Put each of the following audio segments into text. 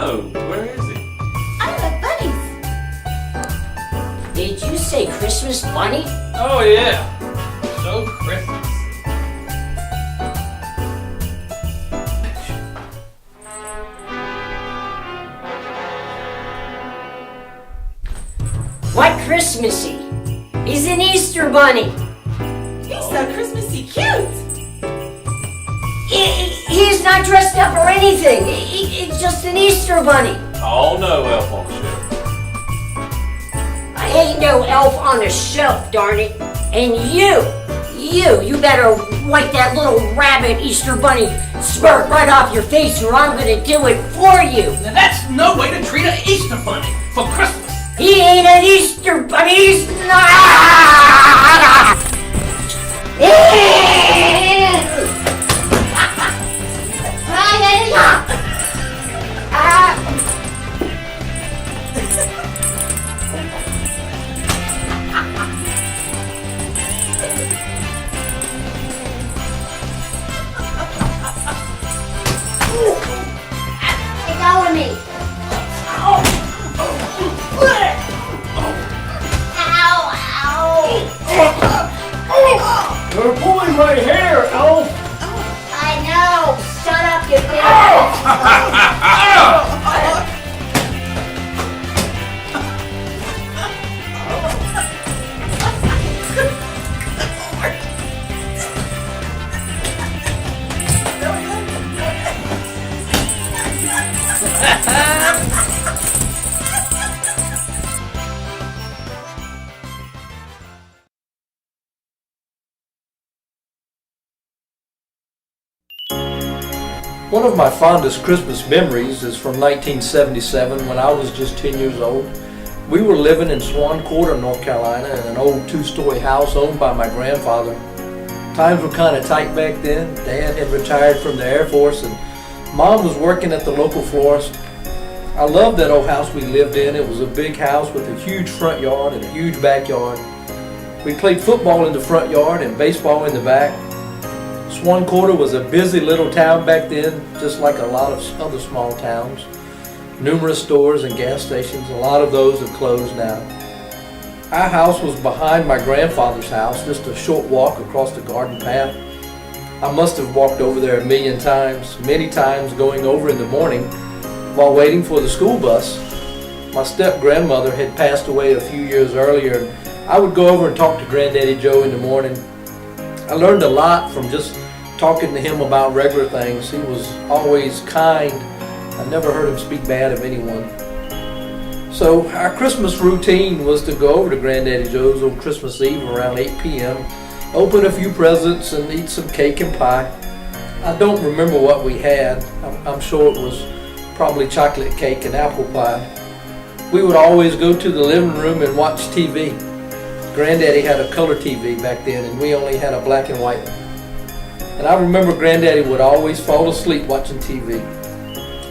No, where is he? I like bunnies. Did you say Christmas bunny? Oh yeah, so Christmas. What Christmassy? He's an Easter bunny. He's so Christmassy cute. He's not dressed up or anything. He's just an Easter bunny. Oh no, elf on the shelf. I ain't no elf on the shelf, darn it. And you better wipe that little rabbit Easter bunny smirk right off your face or I'm gonna do it for you. Now that's no way to treat an Easter bunny for Christmas. He ain't an Easter bunny, he's not. Follow me. You're pulling my hair, Elf! I know. Shut up, you bitch. One of my fondest Christmas memories is from 1977 when I was just 10 years old. We were living in Swan Quarter, North Carolina in an old two-story house owned by my grandfather. Times were kind of tight back then. Dad had retired from the Air Force and Mom was working at the local florist. I loved that old house we lived in. It was a big house with a huge front yard and a huge backyard. We played football in the front yard and baseball in the back. Swan Quarter was a busy little town back then, just like a lot of other small towns. Numerous stores and gas stations, a lot of those have closed now. Our house was behind my grandfather's house, just a short walk across the garden path. I must have walked over there a million times, many times going over in the morning while waiting for the school bus. My step-grandmother had passed away a few years earlier, and I would go over and talk to Granddaddy Joe in the morning. I learned a lot from just talking to him about regular things. He was always kind. I never heard him speak bad of anyone. So our Christmas routine was to go over to Granddaddy Joe's on Christmas Eve around 8 p.m., open a few presents and eat some cake and pie. I don't remember what we had. I'm sure it was probably chocolate cake and apple pie. We would always go to the living room and watch TV. Granddaddy had a color TV back then and we only had a black and white one. And I remember Granddaddy would always fall asleep watching TV.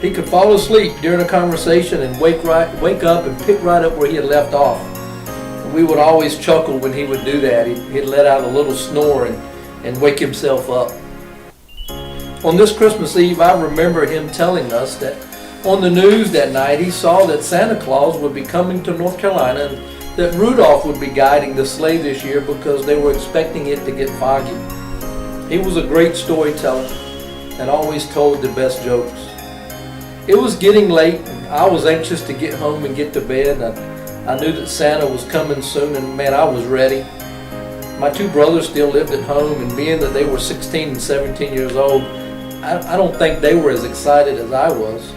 He could fall asleep during a conversation and wake up and pick right up where he had left off. And we would always chuckle when he would do that. He'd let out a little snore and wake himself up. On this Christmas Eve, I remember him telling us that on the news that night he saw that Santa Claus would be coming to North Carolina and that Rudolph would be guiding the sleigh this year because they were expecting it to get foggy. He was a great storyteller and always told the best jokes. It was getting late and I was anxious to get home and get to bed. I knew that Santa was coming soon and man, I was ready. My two brothers still lived at home and being that they were 16 and 17 years old, I don't think they were as excited as I was.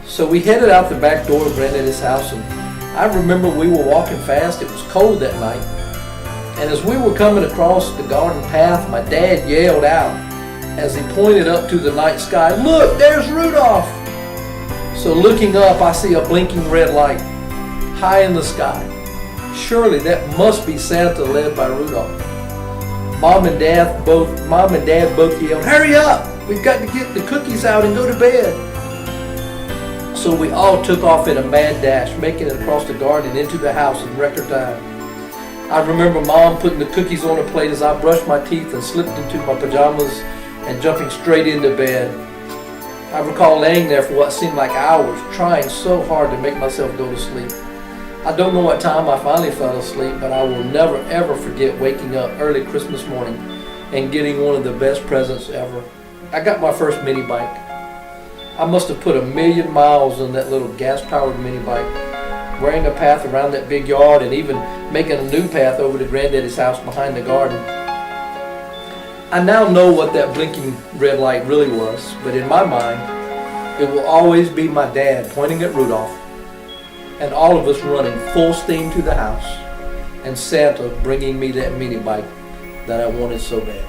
So we headed out the back door of Granddaddy's house and I remember we were walking fast. It was cold that night. And as we were coming across the garden path, my dad yelled out as he pointed up to the night sky, "Look, there's Rudolph!" So looking up, I see a blinking red light high in the sky. Surely that must be Santa led by Rudolph. Mom and Dad both yelled, "Hurry up! We've got to get the cookies out and go to bed." So we all took off in a mad dash, making it across the garden and into the house in record time. I remember Mom putting the cookies on a plate as I brushed my teeth and slipped into my pajamas and jumping straight into bed. I recall laying there for what seemed like hours, trying so hard to make myself go to sleep. I don't know what time I finally fell asleep, but I will never ever forget waking up early Christmas morning and getting one of the best presents ever. I got my first mini bike. I must have put 1,000,000 miles on that little gas-powered mini bike, wearing a path around that big yard and even making a new path over to Granddaddy's house behind the garden. I now know what that blinking red light really was, but in my mind, it will always be my dad pointing at Rudolph and all of us running full steam to the house and Santa bringing me that mini bike that I wanted so bad.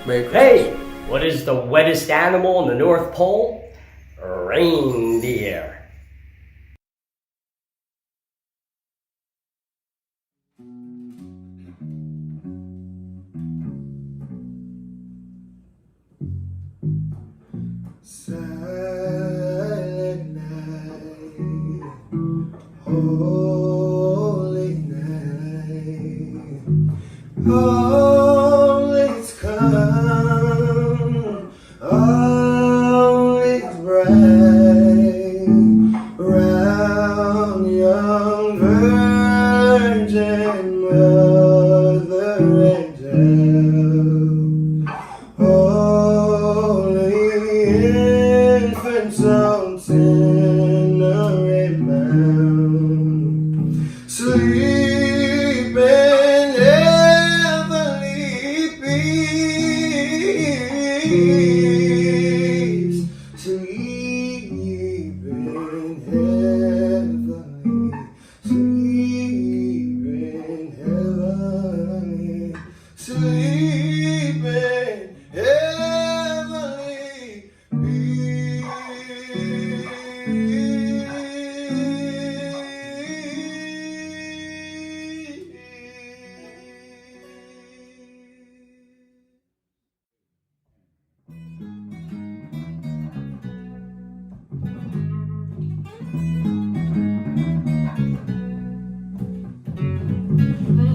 Merry Christmas. Hey, what is the wettest animal in the North Pole? Reindeer. Silent night, holy night, all is calm, all is bright, round young virgin mother and child, holy infants on tender and mound, sleep in heavenly peace, sleep in heavenly, sleep in heavenly, sleep in heavenly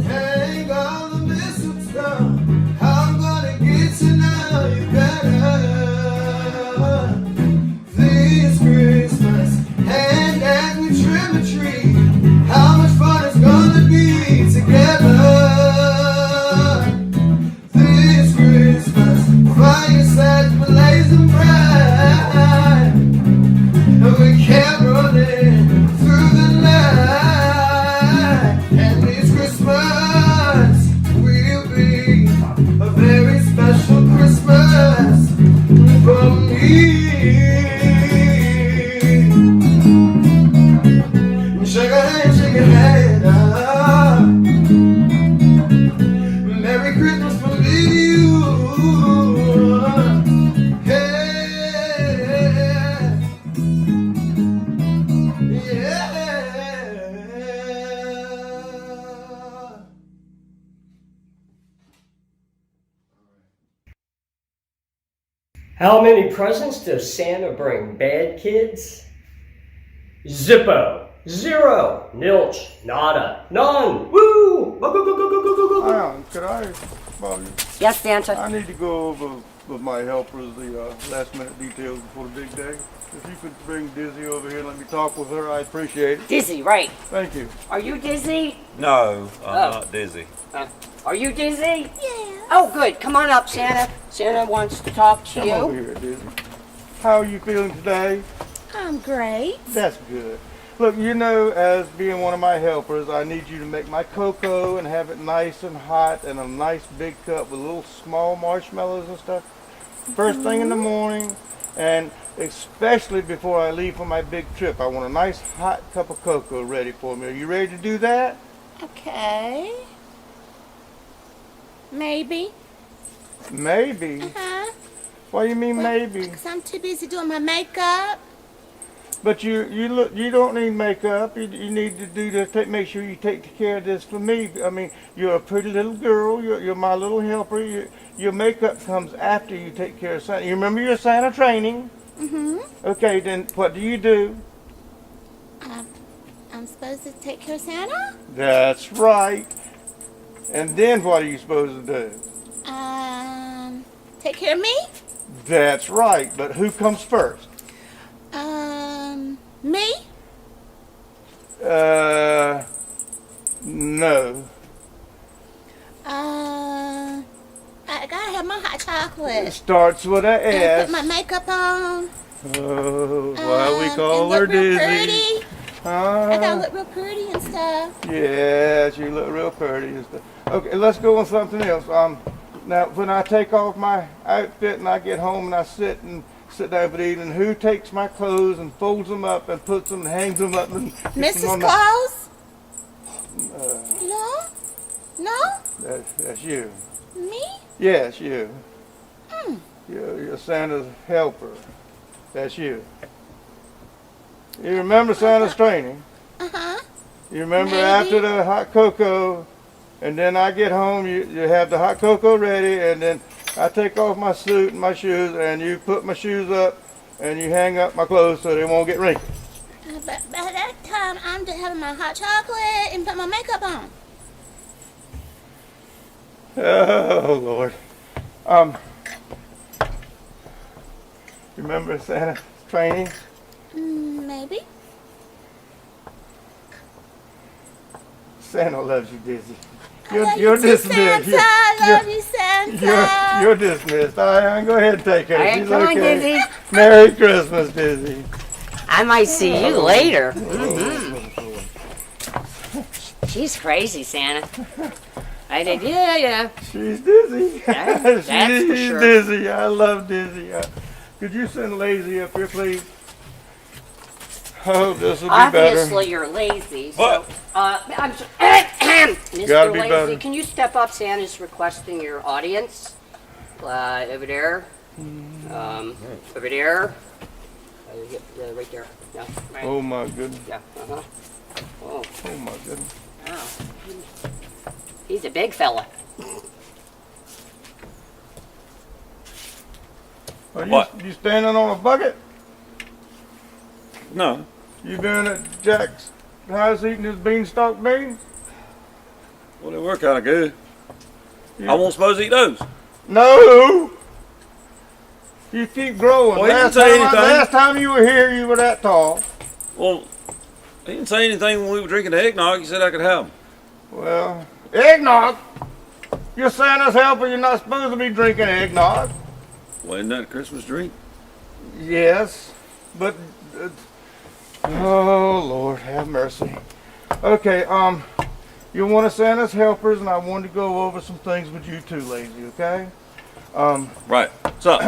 hang on the mistletoe. I'm gonna get to know you better this Christmas. And as we trim a tree, how much fun it's gonna be together this Christmas. Firesides blazing bright, and we kept running through the night. And this Christmas will be a very special Christmas for me. Shake a hand, ah. Merry Christmas from me to you. Yeah. How many presents does Santa bring, bad kids? Zippo. Zero. Nilch. Nada. None. Woo! Go, go, go, go, go, go, go, go. Could I bother you? Yes, Santa. I need to go over with my helpers the last minute details before the big day. If you could bring Dizzy over here and let me talk with her, I'd appreciate it. Dizzy, right. Thank you. Are you dizzy? No, I'm Oh. not dizzy. Are you dizzy? Yeah. Oh, good. Come on up, Santa. Santa wants to talk to Come over you. here, Dizzy. How are you feeling today? I'm great. That's good. Look, you know, as being one of my helpers, I need you to make my cocoa and have it nice and hot and a nice big cup with little small marshmallows and stuff. First thing in the morning, and especially before I leave for my big trip, I want a nice hot cup of cocoa ready for me. Are you ready to do that? Okay. Maybe. Maybe. Huh? Why you mean maybe? Because I'm too busy doing my makeup. But you don't need makeup. You need to do this. Make sure you take care of this for me. I mean, you're a pretty little girl. You're my little helper. Your makeup comes after you take care of Santa. You remember your Santa training? Mm-hmm. Okay, then what do you do? I'm supposed to take care of Santa? That's right. And then what are you supposed to do? Take care of me? That's right. But who comes first? it? Starts with an And S. put my makeup on. Oh, why we call and her look real Dizzy? pretty. I gotta Huh? look real pretty and stuff. Yeah, she look real pretty and stuff. Okay, let's go on something else. Now when I take off my outfit and I get home and I sit down for eating, who takes my clothes and folds them up and puts them and hangs them up and gets them Mrs. on the- Claus? No? No? That's you. Me? Yes, you. Hmm. You're Santa's helper. That's you. You remember Santa's training? Uh-huh. You remember Maybe. after the hot cocoa, and then I get home, you have the hot cocoa ready, and then I take off my suit and my shoes, and you put my shoes up, and you hang up my clothes so they won't get wrinkled. But by that time, I'm just having my hot chocolate and put my makeup on. Oh, Lord. You remember Santa's training? Maybe. Santa loves you, Dizzy. I love You're you too, dismissed. Santa. I love you, Santa. You're dismissed. All right, go ahead and take her. All right, She's come on, okay. Dizzy. Merry Christmas, Dizzy. I might see you later. She's crazy, Santa. I did, yeah. She's dizzy. That's for She's sure. dizzy. I love Dizzy. Could you send Lazy up here, please? Oh, this will be Obviously, better. you're lazy. What? So, I'm so, Mr. Gotta be Lazy, better. can you step up? Santa's requesting your audience. Over there. Over there. Right there. Yeah. Right. Oh my goodness. Yeah. Uh-huh. Oh, Oh my goodness. wow. He's a big fella. Are What? you standing on a bucket? No. You been at Jack's house eating his beanstalk beans? Well, they were kind of good. You- I won't supposed to eat those. No. You keep growing. Well, he didn't say anything. Last time you were here, you were that tall. Well, he didn't say anything when we were drinking the eggnog. He said I could have them. Well, eggnog. You're Santa's helper. You're not supposed to be drinking eggnog. Well, isn't that a Christmas drink? Yes, but oh Lord, have mercy. Okay, you're one of Santa's helpers, and I wanted to go over some things with you too, Lazy. Okay. Right. What's up?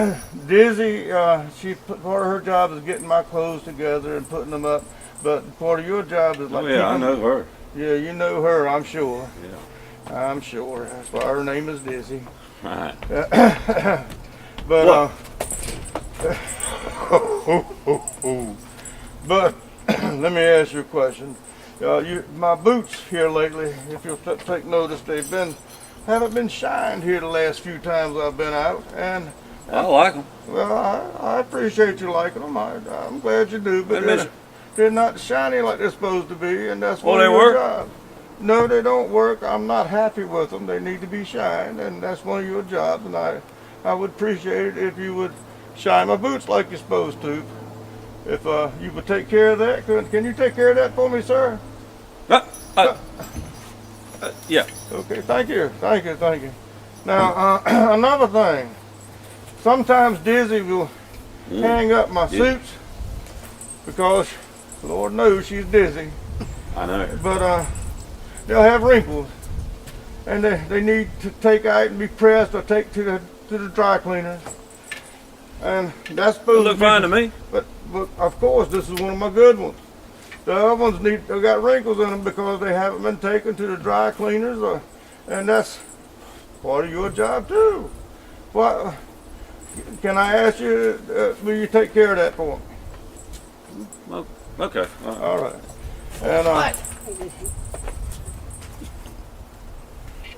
Dizzy, part of her job is getting my clothes together and putting them up, but part of your job is like. Oh, yeah, I keeping- know her. Yeah, you know her, I'm sure. Yeah. I'm sure. That's why her name is Dizzy. All right. But but let me ask you a question. My boots here lately, if you'll take notice, haven't been shined here the last few times I've been out, and I like them. well, I appreciate you liking them. I'm glad you do, but They miss- they're not shiny like they're supposed to be, and that's Well, one of they your work? jobs. No, they don't work. I'm not happy with them. They need to be shined, and that's one of your jobs. And I would appreciate it if you would shine my boots like you're supposed to. If you would take care of that, can you take care of that for me, sir? Yeah. Okay, thank you. Now, another thing. Sometimes Dizzy will hang up my suits because, Lord knows, she's dizzy. I know. But they'll have wrinkles, and they need to take out and be pressed or take to the dry cleaners. And that's They supposed look to be, fine to me. But of course, this is one of my good ones. The other ones they got wrinkles in them because they haven't been taken to the dry cleaners, and that's part of your job too. Well, can I ask you, will you take care of that for me? Well, okay. All right.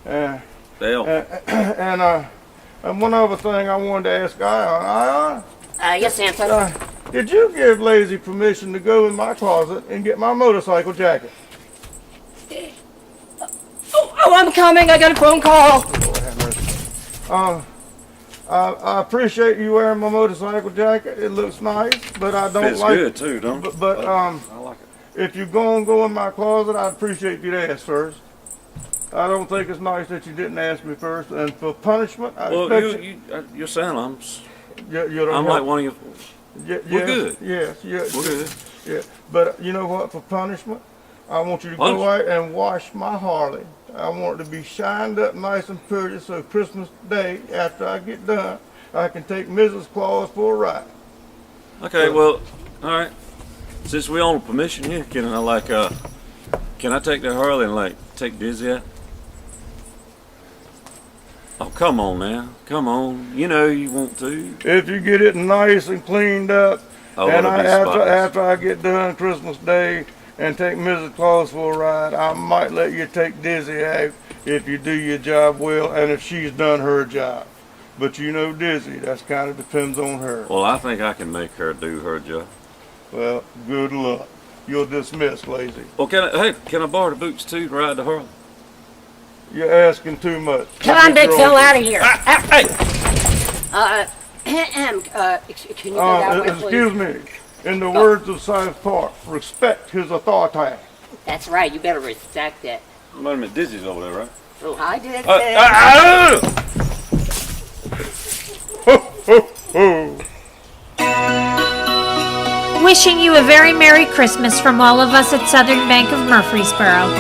And Dale. and one other thing I wanted to ask Ion. Yes, Santa. Did you give Lazy permission to go in my closet and get my motorcycle jacket? Oh, I'm coming. I got a phone call. Lord have mercy. I appreciate you wearing my motorcycle jacket. It looks nice, but I don't Fits like good too, don't it? But I like it. if you're going to go in my closet, I'd appreciate if you'd ask first. I don't think it's nice that you didn't ask me first. And for punishment, I Well, expect you're saying you're I'm like one of your. We're good. Yes, yes. We're good. Yeah, but you know what? For punishment, I want you to Punch? go out and wash my Harley. I want it to be shined up nice and pretty so Christmas Day, after I get done, I can take Mrs. Claus for a ride. Okay, well, all right. Since we own permission here, can I can I take that Harley and take Dizzy out? Oh, come on now, come on. You know you want to. If you get it nice and cleaned up, Oh, and it'll be spotless. after I get done Christmas Day and take Mrs. Claus for a ride, I might let you take Dizzy out if you do your job well and if she's done her job. But you know Dizzy, that's kind of depends on her. Well, I think I can make her do her job. Well, good luck. You're dismissed, Lazy. Well, can I borrow the boots too to ride the Harley? You're asking too much. Come on, big Phil, out of here. Hey! Can you go that way, Excuse please? me. In the words of South Park, respect his authority. That's right. You better respect it. Wait a minute, Dizzy's over there, right? Oh, I did. Ho, ho, ho. Wishing you a very Merry Christmas from all of us at Southern Bank of Murfreesboro.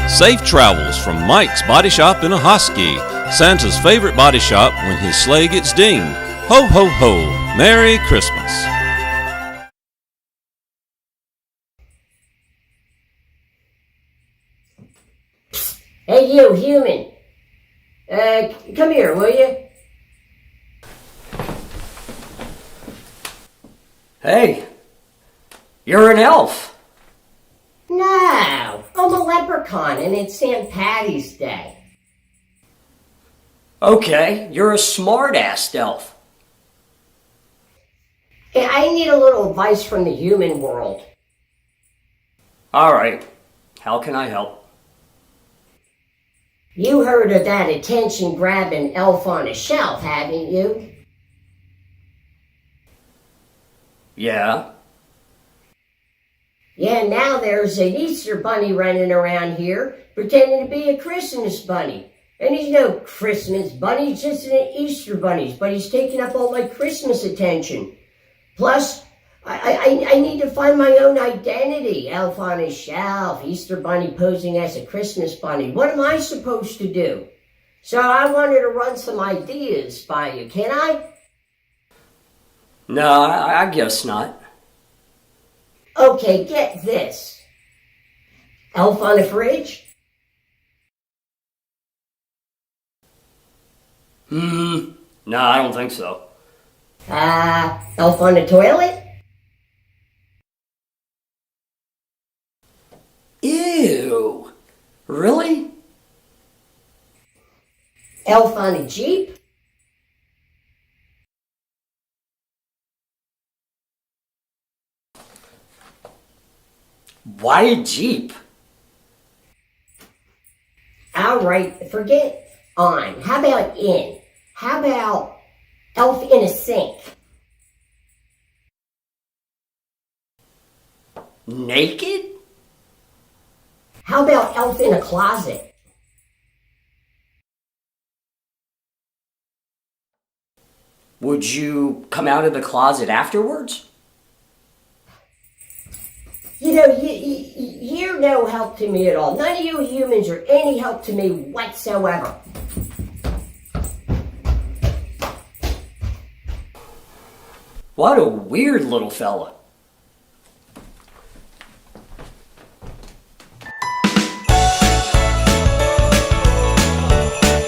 Safe travels from Mike's Body Shop in Ahoskie, Santa's favorite body shop when his sleigh gets dinged. Ho, ho, ho. Merry Christmas. Hey, you human. Come here, will you? Hey, you're an elf. No, I'm a leprechaun and it's St. Patty's Day. Okay, you're a smart-ass elf. Hey, I need a little advice from the human world. All right, how can I help? You heard of that attention-grabbing elf on a shelf, haven't you? Yeah. Yeah, now there's an Easter bunny running around here pretending to be a Christmas bunny. And he's no Christmas bunny, he's just an Easter bunny, but he's taking up all my Christmas attention. Plus, I need to find my own identity. Elf on a shelf, Easter bunny posing as a Christmas bunny. What am I supposed to do? So I wanted to run some ideas by you, can I? No, I guess not. Okay, get this. Elf on a fridge? No, I don't think so. Elf on the toilet? Ew. Really? Elf on a Jeep? Why a Jeep? Alright, forget on. How about in? How about elf in a sink? Naked? How about elf in a closet? Would you come out of the closet afterwards? You know, you're no help to me at all. None of you humans are any help to me whatsoever. What a weird little fella.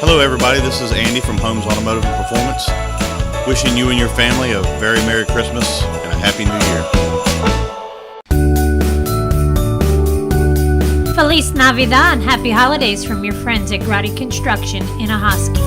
Hello everybody, this is Andy from Holmes Automotive and Performance. Wishing you and your family a very Merry Christmas and a Happy New Year. Feliz Navidad and Happy Holidays from your friends at Grotti Construction in Ahoskie.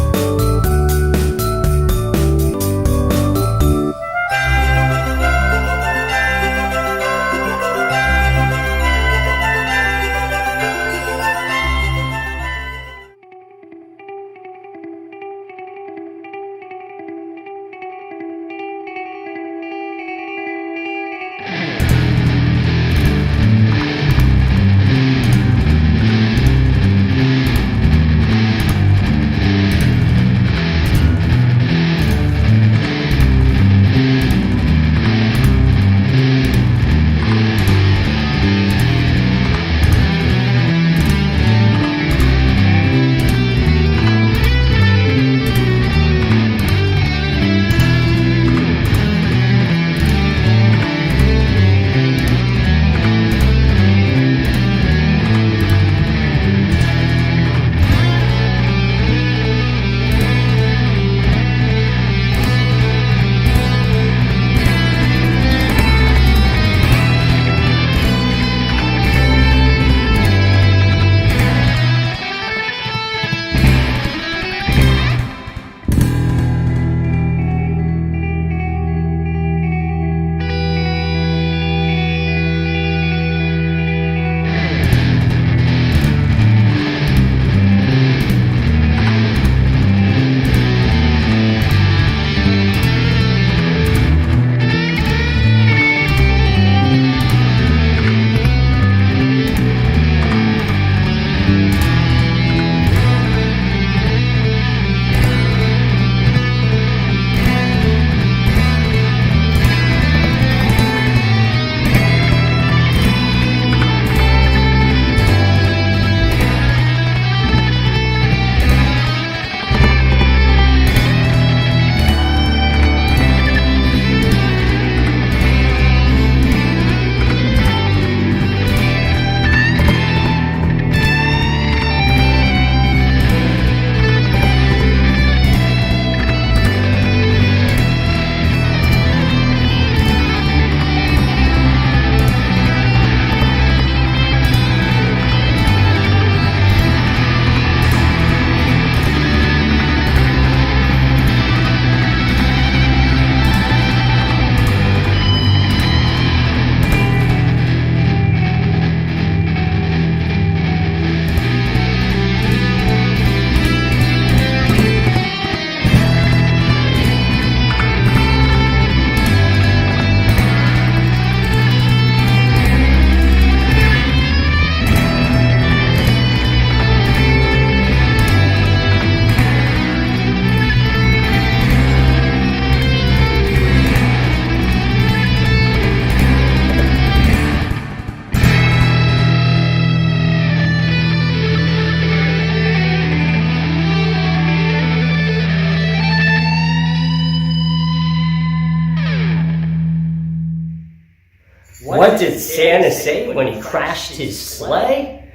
What did Santa say when he crashed his sleigh?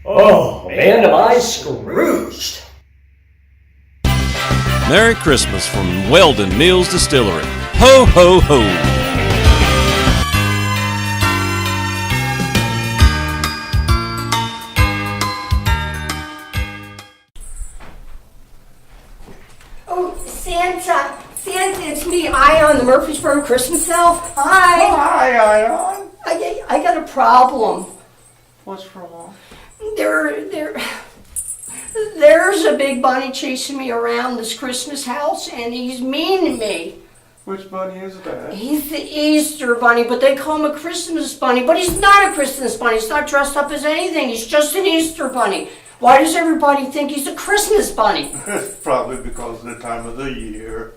Oh, man, am I Scrooged. Merry Christmas from Weldon Mills Distillery. Ho, ho, ho. Santa, it's me, Ion, the Murfreesboro Christmas elf. Hi. Oh, hi, Ion. I got a problem. What's wrong? There's a big bunny chasing me around this Christmas house, and he's mean to me. Which bunny is that? He's the Easter bunny, but they call him a Christmas bunny. But he's not a Christmas bunny. He's not dressed up as anything. He's just an Easter bunny. Why does everybody think he's a Christmas bunny? It's probably because of the time of the year.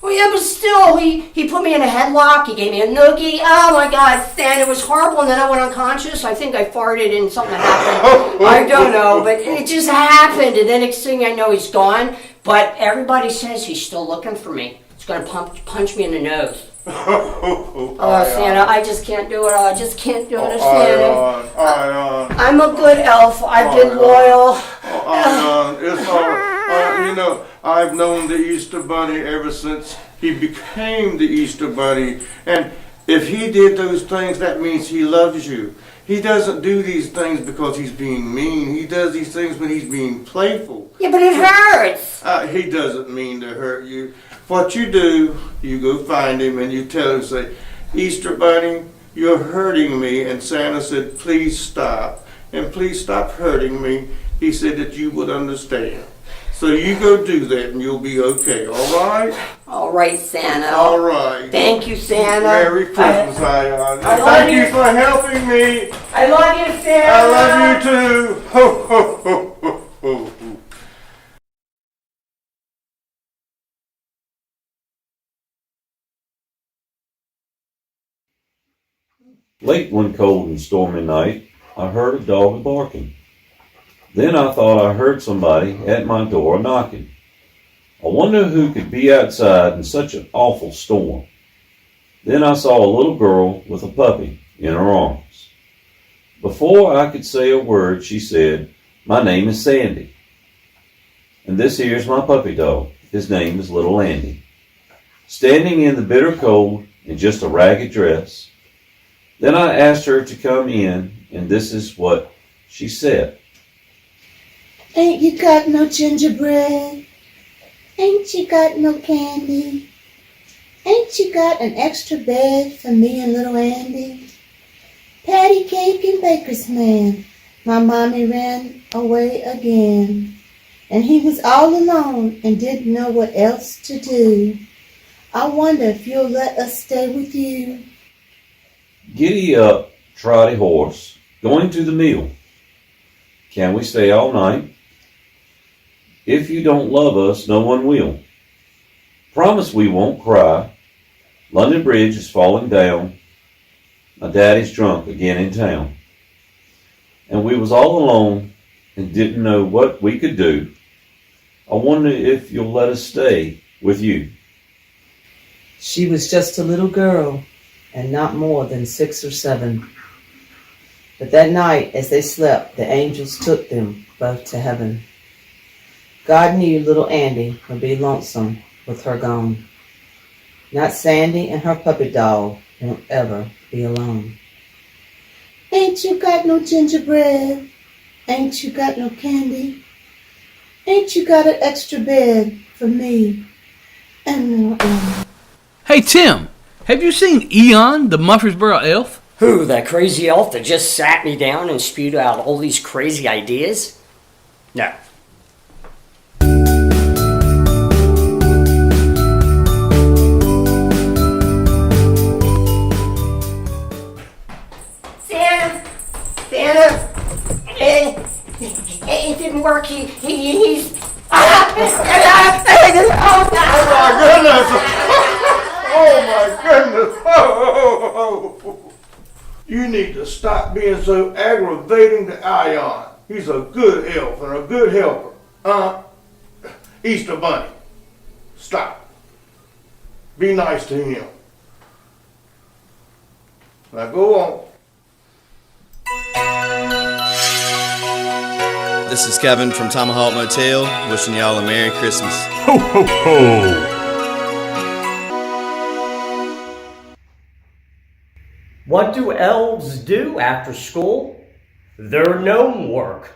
Well, yeah, but still, he put me in a headlock. He gave me a noogie. Oh, my God, Stan, it was horrible. And then I went unconscious. I think I farted and something happened. I don't know, but it just happened. And then next thing I know, he's gone. But everybody says he's still looking for me. He's going to punch me in the nose. Oh, Santa, I just can't do it. I just can't do it, Santa. I'm a good elf. I've been loyal. It's all right. You know, I've known the Easter Bunny ever since he became the Easter Bunny. And if he did those things, that means he loves you. He doesn't do these things because he's being mean. He does these things when he's being playful. Yeah, but it hurts. He doesn't mean to hurt you. What you do, you go find him and you tell him, say, Easter Bunny, you're hurting me. And Santa said, please stop. And please stop hurting me. He said that you would understand. So you go do that and you'll be okay, all right? All right, Santa. All right. Thank you, Santa. Merry Christmas, Ion. Thank you for helping me. I love you, Santa. I love you too. Ho, ho, ho, ho, ho. Late one cold and stormy night, I heard a dog barking. Then I thought I heard somebody at my door knocking. I wonder who could be outside in such an awful storm. Then I saw a little girl with a puppy in her arms. Before I could say a word, she said, my name is Sandy. And this here's my puppy dog. His name is Little Andy. Standing in the bitter cold in just a ragged dress. Then I asked her to come in, and this is what she said. Ain't you got no gingerbread? Ain't you got no candy? Ain't you got an extra bed for me and little Andy? Patty cake and baker's man, my mommy ran away again. And he was all alone and didn't know what else to do. I wonder if you'll let us stay with you. Giddy up, trotty horse, going to the mill. Can we stay all night? If you don't love us, no one will. Promise we won't cry. London Bridge is falling down. My daddy's drunk again in town. And we was all alone and didn't know what we could do. I wonder if you'll let us stay with you. She was just a little girl and not more than 6 or 7. But that night, as they slept, the angels took them both to heaven. God knew little Andy would be lonesome with her gone. Not Sandy and her puppy dog won't ever be alone. Ain't you got no gingerbread? Ain't you got no candy? Ain't you got an extra bed for me and little Andy? Hey, Tim, have you seen Eon, the Murfreesboro elf? Who, that crazy elf that just sat me down and spewed out all these crazy ideas? No. Santa, it didn't work. He's. Oh my goodness! Oh. You need to stop being so aggravating to Ion. He's a good elf and a good helper. Easter Bunny, stop. Be nice to him. Now go on. This is Kevin from Tomahawk Motel, wishing y'all a Merry Christmas. Ho, ho, ho! What do elves do after school? Their gnome work.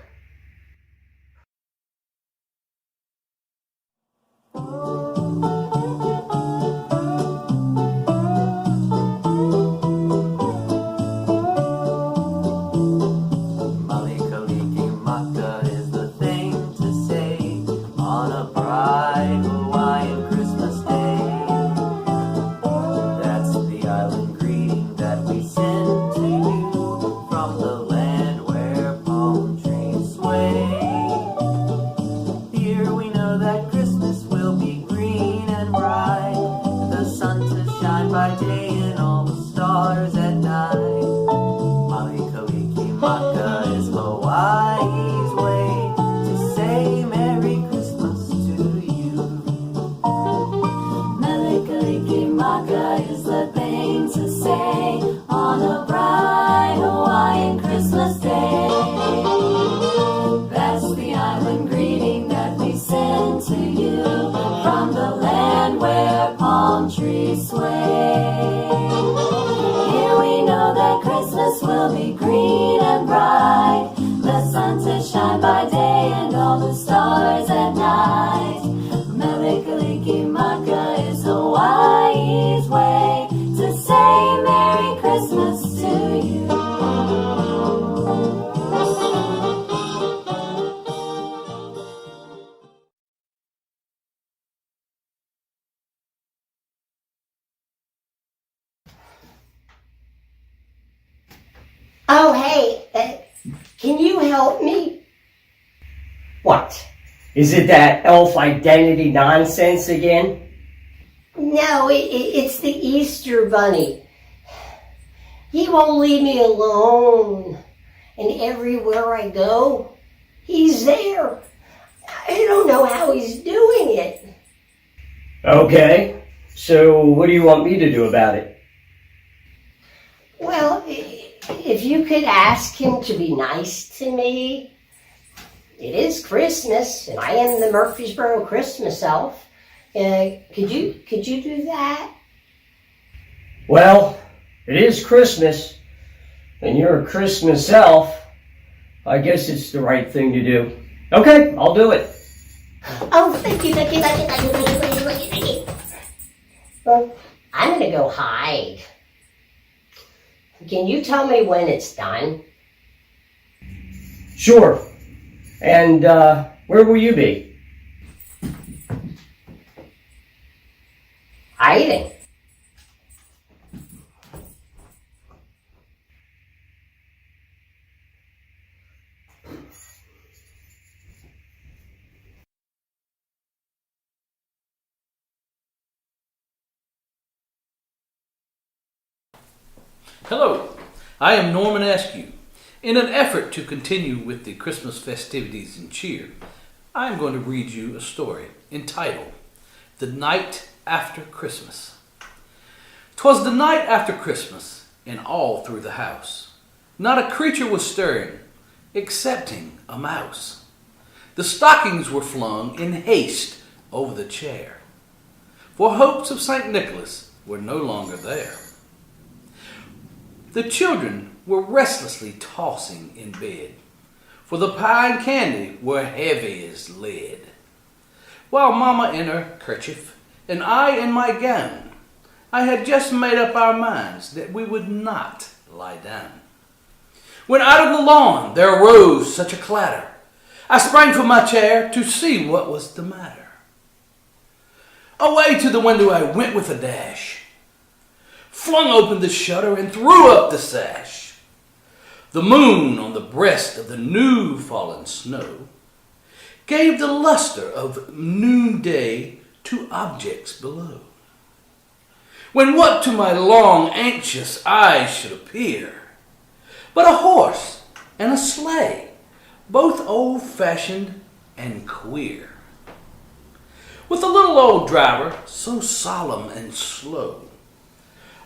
Oh, hey, can you help me? What? Is it that elf identity nonsense again? No, it's the Easter Bunny. He won't leave me alone. And everywhere I go, he's there. I don't know how he's doing it. Okay, so what do you want me to do about it? Well, if you could ask him to be nice to me. It is Christmas, and I am the Murfreesboro Christmas elf. Could you do that? Well, it is Christmas, and you're a Christmas elf. I guess it's the right thing to do. Okay, I'll do it. Oh, thank you. Well, I'm gonna go hide. Can you tell me when it's done? Sure. And where will you be? Hiding. Hello, I am Norman Askew. In an effort to continue with the Christmas festivities and cheer, I am going to read you a story entitled The Night After Christmas. 'Twas the night after Christmas, and all through the house not a creature was stirring, excepting a mouse. The stockings were flung in haste over the chair, for hopes of St. Nicholas were no longer there. The children were restlessly tossing in bed, for the pie and candy were heavy as lead. While Mama in her kerchief and I in my gown, I had just made up our minds that we would not lie down. When out of the lawn there arose such a clatter, I sprang from my chair to see what was the matter. Away to the window I went with a dash, flung open the shutter and threw up the sash. The moon on the breast of the new fallen snow gave the luster of noonday to objects below. When what to my long anxious eyes should appear but a horse and a sleigh, both old-fashioned and queer, with a little old driver so solemn and slow.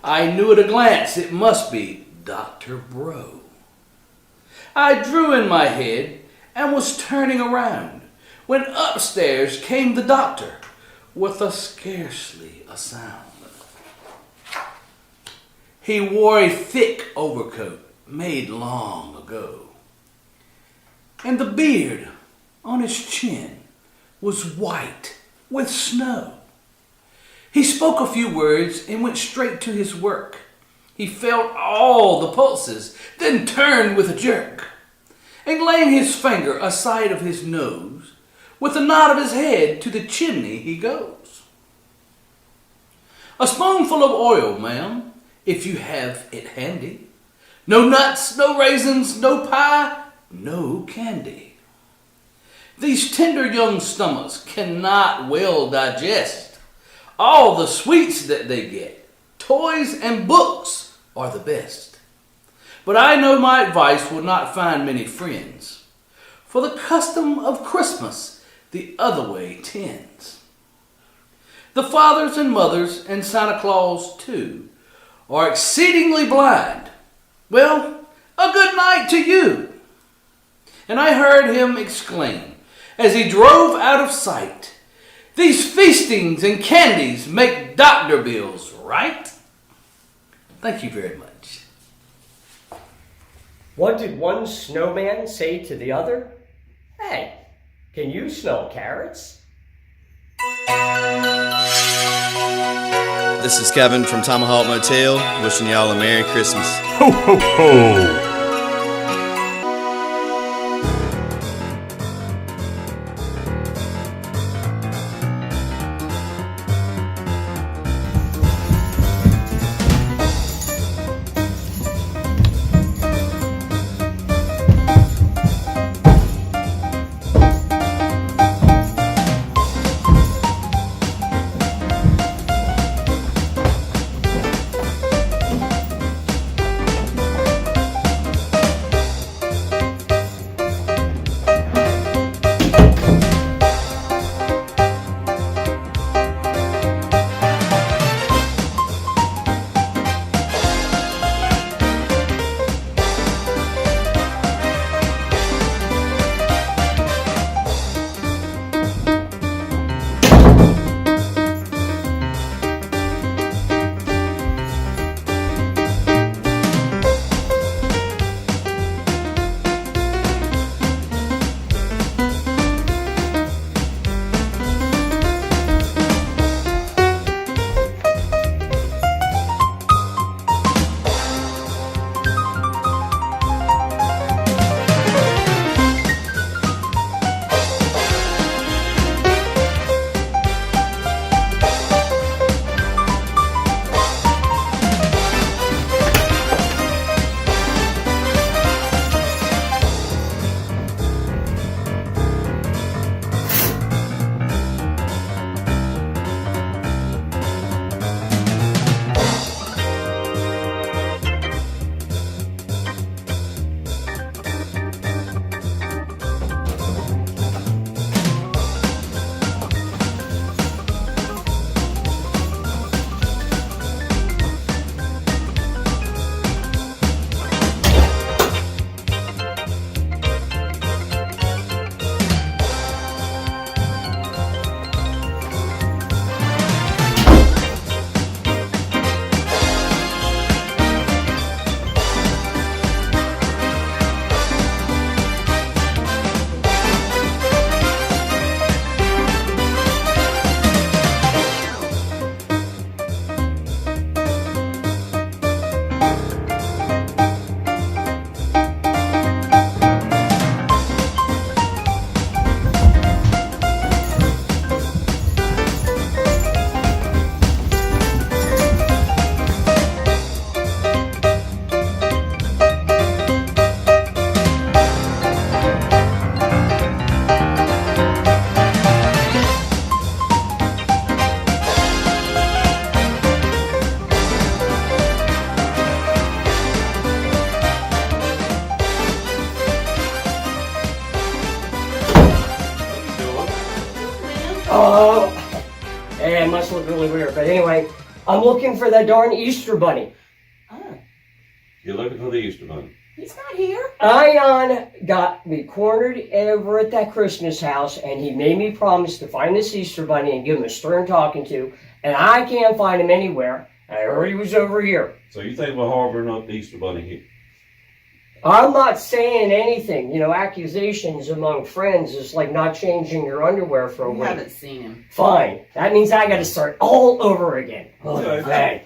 I knew at a glance it must be Dr. Bro. I drew in my head and was turning around when upstairs came the doctor with scarcely a sound. He wore a thick overcoat made long ago, and the beard on his chin was white with snow. He spoke a few words and went straight to his work. He felt all the pulses, then turned with a jerk, and laying his finger aside of his nose, with a nod of his head to the chimney he goes. A spoonful of oil, ma'am, if you have it handy. No nuts, no raisins, no pie, no candy. These tender young stomachs cannot well digest all the sweets that they get. Toys and books are the best. But I know my advice will not find many friends, for the custom of Christmas the other way tends. The fathers and mothers and Santa Claus too are exceedingly blind. Well, a good night to you. And I heard him exclaim as he drove out of sight, these feastings and candies make doctor bills right. Thank you very much. What did one snowman say to the other? Hey, can you smell carrots? This is Kevin from Tomahawk Motel, wishing y'all a Merry Christmas. Ho, ho, ho! It must look really weird. But anyway, I'm looking for that darn Easter bunny. You're looking for the Easter bunny. He's not here. Ion got me cornered over at that Christmas house, and he made me promise to find this Easter bunny and give him a stern talking to, and I can't find him anywhere. I heard he was over here. So you think we're harboring up the Easter bunny here? I'm not saying anything. You know, accusations among friends is like not changing your underwear for a We week. haven't seen him. Fine. That means I gotta start all over again. Okay.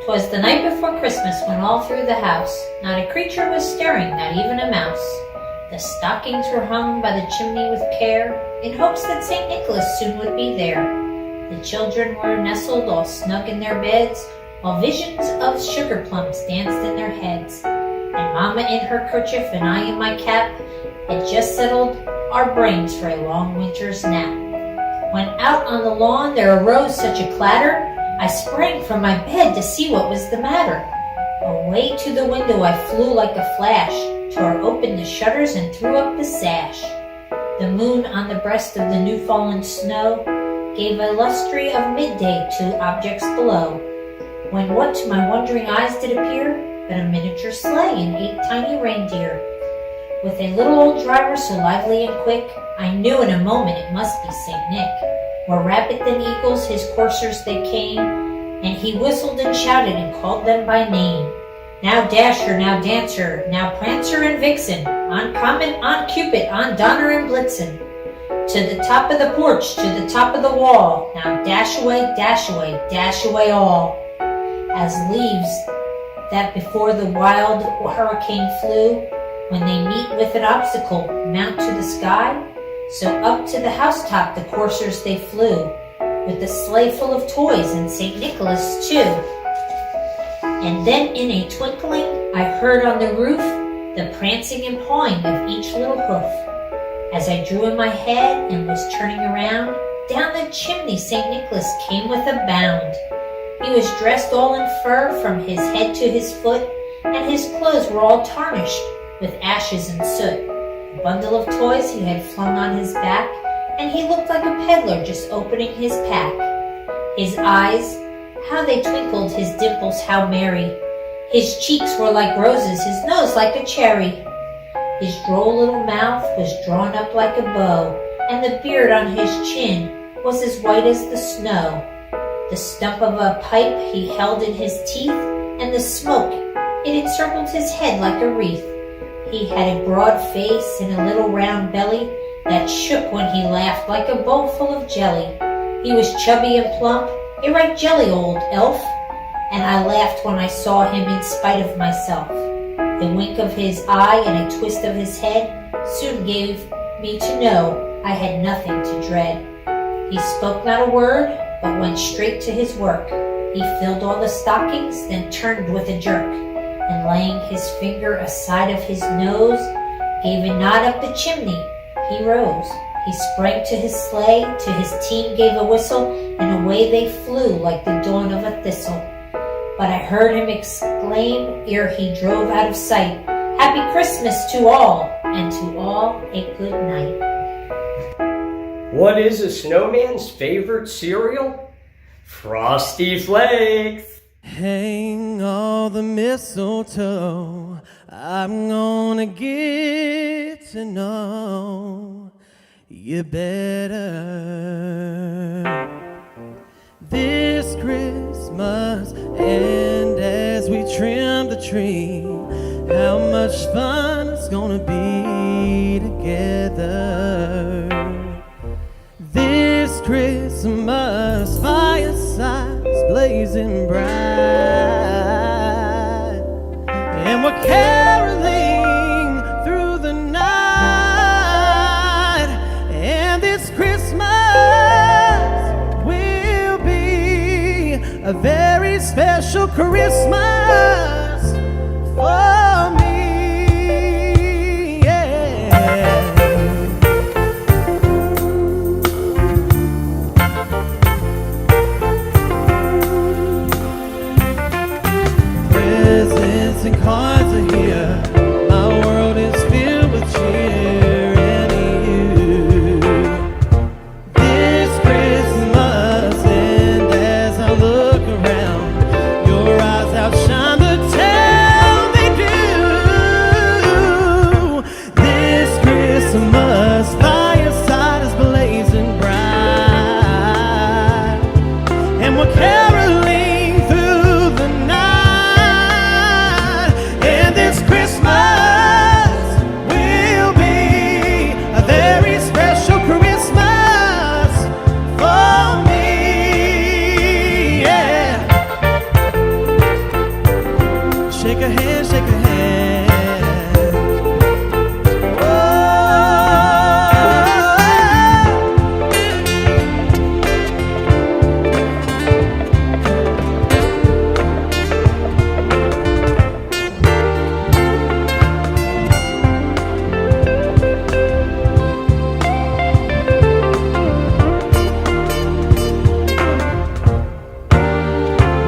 "'Twas the night before Christmas when all through the house not a creature was stirring, not even a mouse. The stockings were hung by the chimney with care, in hopes that St. Nicholas soon would be there. The children were nestled all snug in their beds, while visions of sugar plums danced in their heads. And Mama in her kerchief and I in my cap had just settled our brains for a long winter's nap. When out on the lawn there arose such a clatter, I sprang from my bed to see what was the matter. Away to the window I flew like a flash, tore open the shutters and threw up the sash. The moon on the breast of the new-fallen snow gave a lustre of midday to objects below, when what to my wondering eyes did appear but a miniature sleigh and 8 tiny reindeer. With a little old driver so lively and quick, I knew in a moment it must be St. Nick. More rapid than eagles his coursers they came, and he whistled and shouted and called them by name. Now Dasher, now Dancer, now Prancer and Vixen, on Comet, on Cupid, on Donner and Blitzen. To the top of the porch, to the top of the wall, now dash away, dash away, dash away all. As leaves that before the wild hurricane flew, when they meet with an obstacle, mount to the sky, so up to the housetop the coursers they flew, with the sleigh full of toys and St. Nicholas too. And then in a twinkling I heard on the roof the prancing and pawing of each little hoof. As I drew in my head and was turning around, down the chimney St. Nicholas came with a bound. He was dressed all in fur from his head to his foot, and his clothes were all tarnished with ashes and soot. A bundle of toys he had flung on his back, and he looked like a peddler just opening his pack. His eyes, how they twinkled, his dimples how merry. His cheeks were like roses, his nose like a cherry. His droll little mouth was drawn up like a bow, and the beard on his chin was as white as the snow. The stump of a pipe he held in his teeth, and the smoke, it encircled his head like a wreath. He had a broad face and a little round belly that shook when he laughed like a bowl full of jelly. He was chubby and plump, a right jelly old elf, and I laughed when I saw him in spite of myself. The wink of his eye and a twist of his head soon gave me to know I had nothing to dread. He spoke not a word, but went straight to his work. He filled all the stockings, then turned with a jerk, and laying his finger aside of his nose, gave a nod up the chimney. He rose. He sprang to his sleigh, to his team gave a whistle, and away they flew like the dawn of a thistle. But I heard him exclaim, ere he drove out of sight, "Happy Christmas to all, and to all a good night." What is a snowman's favorite cereal? Frosty Flakes. Hang all the mistletoe, I'm gonna get to know you better. This Christmas, and as we trim the tree, how much fun it's gonna be together. This Christmas, firesides blazing bright, and we're caroling through the night. a very special Christmas for me. Presents and cards are here. My world is filled with cheer and you. This Christmas, and as I look around, your eyes outshine the town they do. This Christmas, fireside is blazing bright, and we're caroling through the night. And this Christmas will be a very special Christmas for me. Yeah. Shake a hand, shake a hand.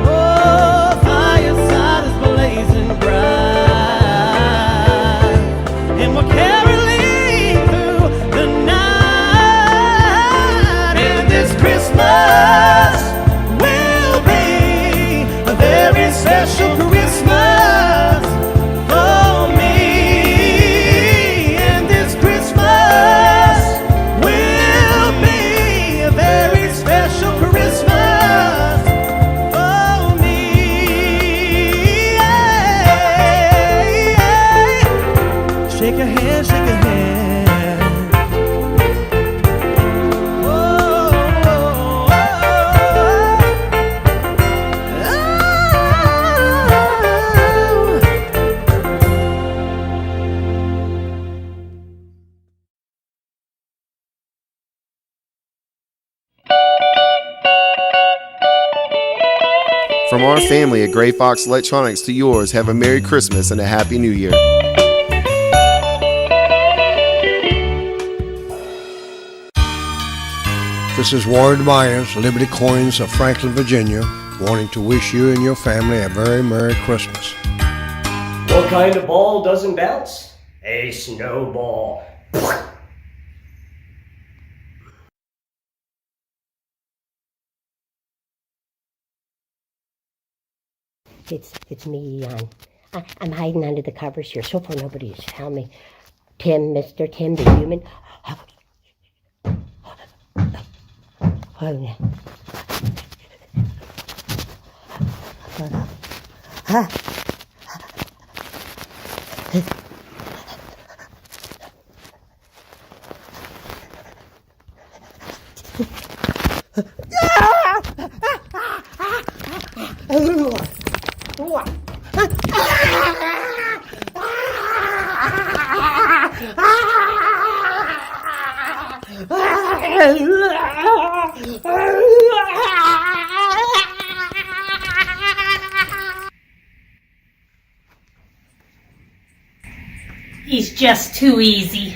Oh, fireside is blazing bright, and we're caroling through the night. And this Christmas will be a very special Christmas for me. And this Christmas will be a very special Christmas for me. Shake a hand, shake a hand. From our family at Gray Fox Electronics to yours, have a Merry Christmas and a Happy New Year. This is Warren Myers, Liberty Coins of Franklin, Virginia, wanting to wish you and your family a very Merry Christmas. What kind of ball doesn't bounce? A snowball. It's me, I'm hiding under the covers here. So far, nobody has found me. Tim, Mr. Tim, the human. Oh, yeah. He's just too easy.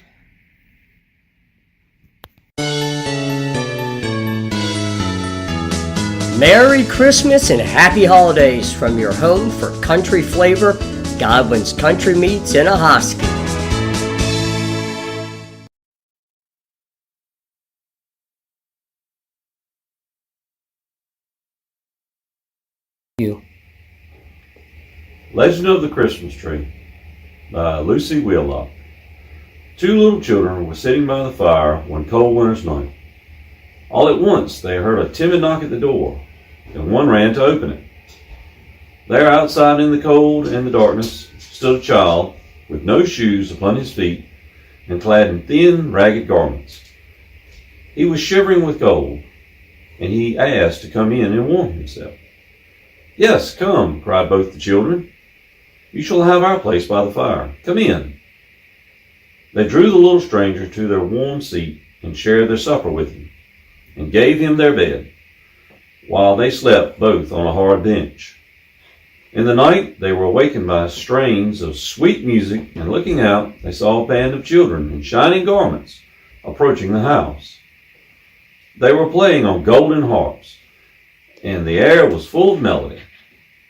Merry Christmas and Happy Holidays from your home for country flavor, Godwin's Country Meats in a Hosky. Legend of the Christmas Tree by Lucy Wheelock. Two little children were sitting by the fire one cold winter's night. All at once they heard a timid knock at the door, and one ran to open it. There outside in the cold and the darkness stood a child with no shoes upon his feet and clad in thin, ragged garments. He was shivering with cold, and he asked to come in and warm himself. "Yes, come," cried both the children. "You shall have our place by the fire. Come in." They drew the little stranger to their warm seat and shared their supper with him, and gave him their bed. while they slept both on a hard bench. In the night, they were awakened by strains of sweet music, and looking out, they saw a band of children in shining garments approaching the house. They were playing on golden harps, and the air was full of melody.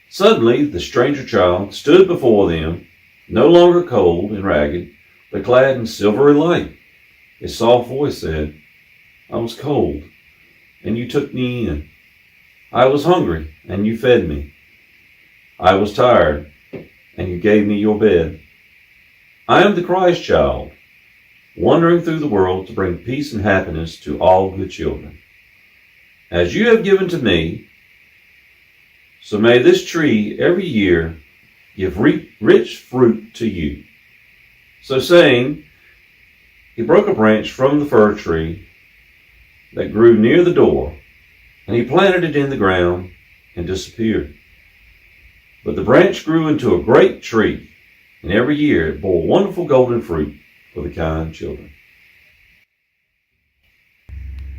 Suddenly, the stranger child stood before them, no longer cold and ragged, but clad in silvery light. His soft voice said, "I was cold, and you took me in. I was hungry, and you fed me. I was tired, and you gave me your bed. I am the Christ child, wandering through the world to bring peace and happiness to all good children. As you have given to me, so may this tree every year give rich fruit to you." So saying, he broke a branch from the fir tree that grew near the door, and he planted it in the ground and disappeared. But the branch grew into a great tree, and every year it bore wonderful golden fruit for the kind children.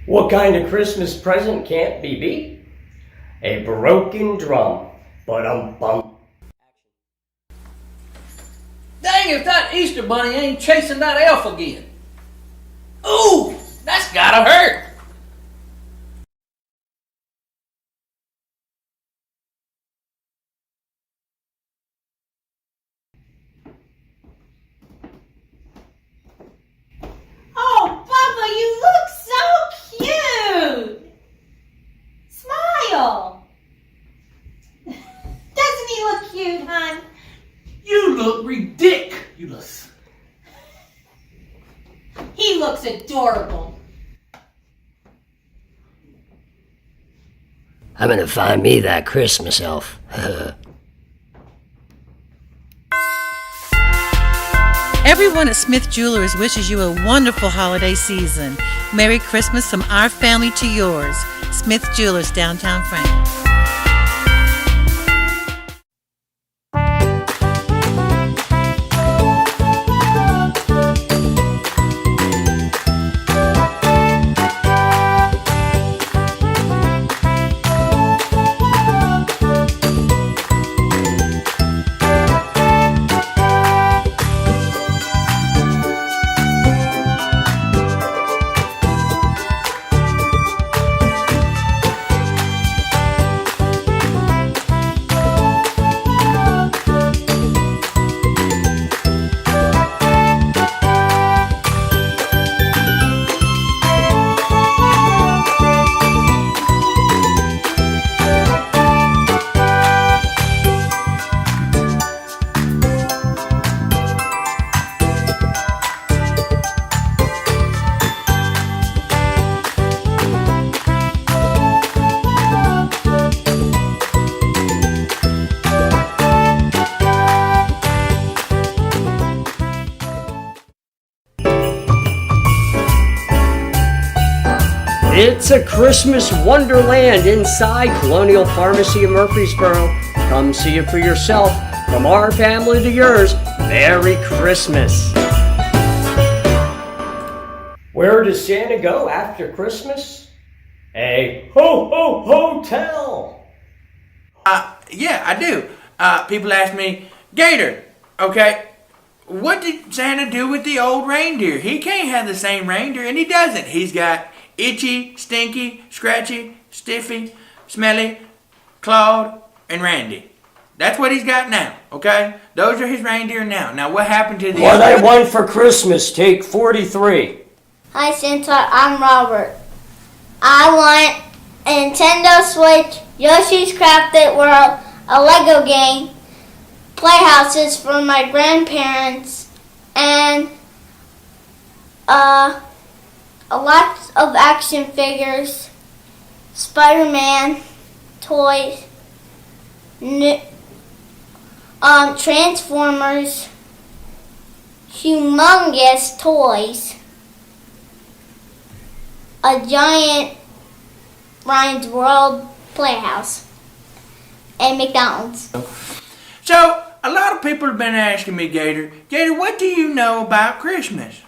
What kind of Christmas present can't be beat? A broken drum. Ba-dum-bum. Dang if that Easter bunny ain't chasing that elf again. Ooh, that's gotta hurt. Oh, Bubba, you look so cute! Smile! Doesn't he look cute, hon? You look ridiculous. He looks adorable. I'm gonna find me that Christmas elf. Everyone at Smith Jewelers wishes you a wonderful holiday season. Merry Christmas from our family to yours. Smith Jewelers, downtown Franklin. It's a Christmas wonderland inside Colonial Pharmacy in Murfreesboro. Come see it for yourself. From our family to yours, Merry Christmas. Where does Santa go after Christmas? A ho-ho hotel. Yeah, I do. People ask me, Gator, okay, what did Santa do with the old reindeer? He can't have the same reindeer, and he doesn't. He's got Itchy, Stinky, Scratchy, Stiffy, Smelly, Claude, and Randy. That's what he's got now, okay? Those are his reindeer now. Now, what happened to the... What I want for Christmas, take 43. Hi, Santa. I'm Robert. I want a Nintendo Switch, Yoshi's Crafted World, a Lego game, playhouses for my grandparents, and a lot of action figures, Spider-Man toys, Transformers, humongous toys, a giant Ryan's World Playhouse, and McDonald's. So, a lot of people have been asking me, Gator, what do you know about Christmas?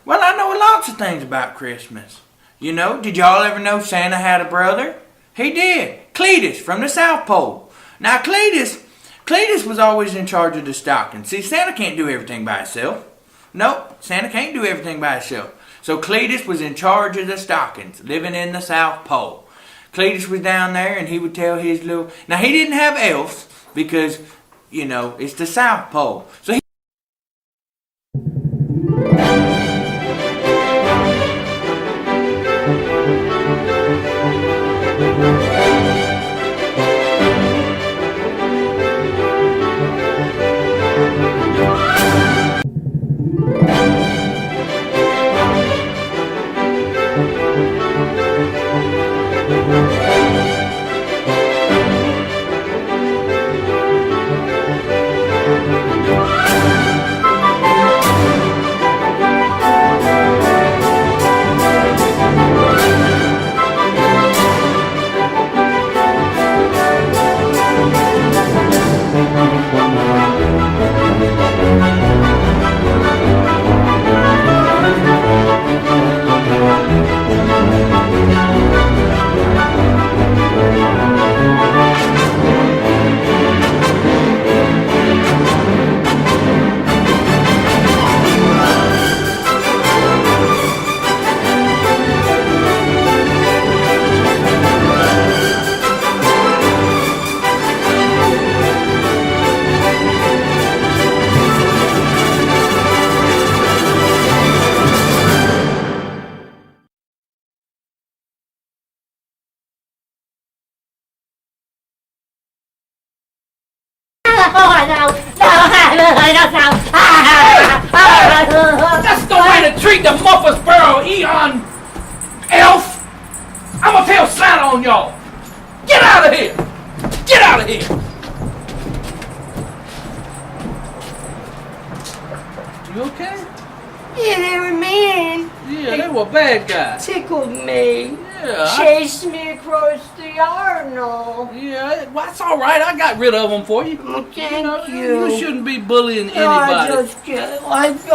Well, I know lots of things about Christmas. You know, did y'all ever know Santa had a brother? He did. Cletus from the South Pole. Now Cletus was always in charge of the stockings. See, Santa can't do everything by himself. Nope, Santa can't do everything by himself. So Cletus was in charge of the stockings, living in the South Pole. Cletus was down there and he would tell his little... Now he didn't have elves because, you know, it's the South Pole. So he... That's the way to treat the Muffersboro Eon elf! I'm gonna tell Santa on y'all! Get out of here! Get out of here! You okay? Yeah, they were mean. Yeah, they were bad guys. Tickled me. Yeah. Chased me across the yard and all. Yeah, well, that's all right. I got rid of them for you. Well, thank you. You shouldn't be bullying No, I anybody. just can't. I was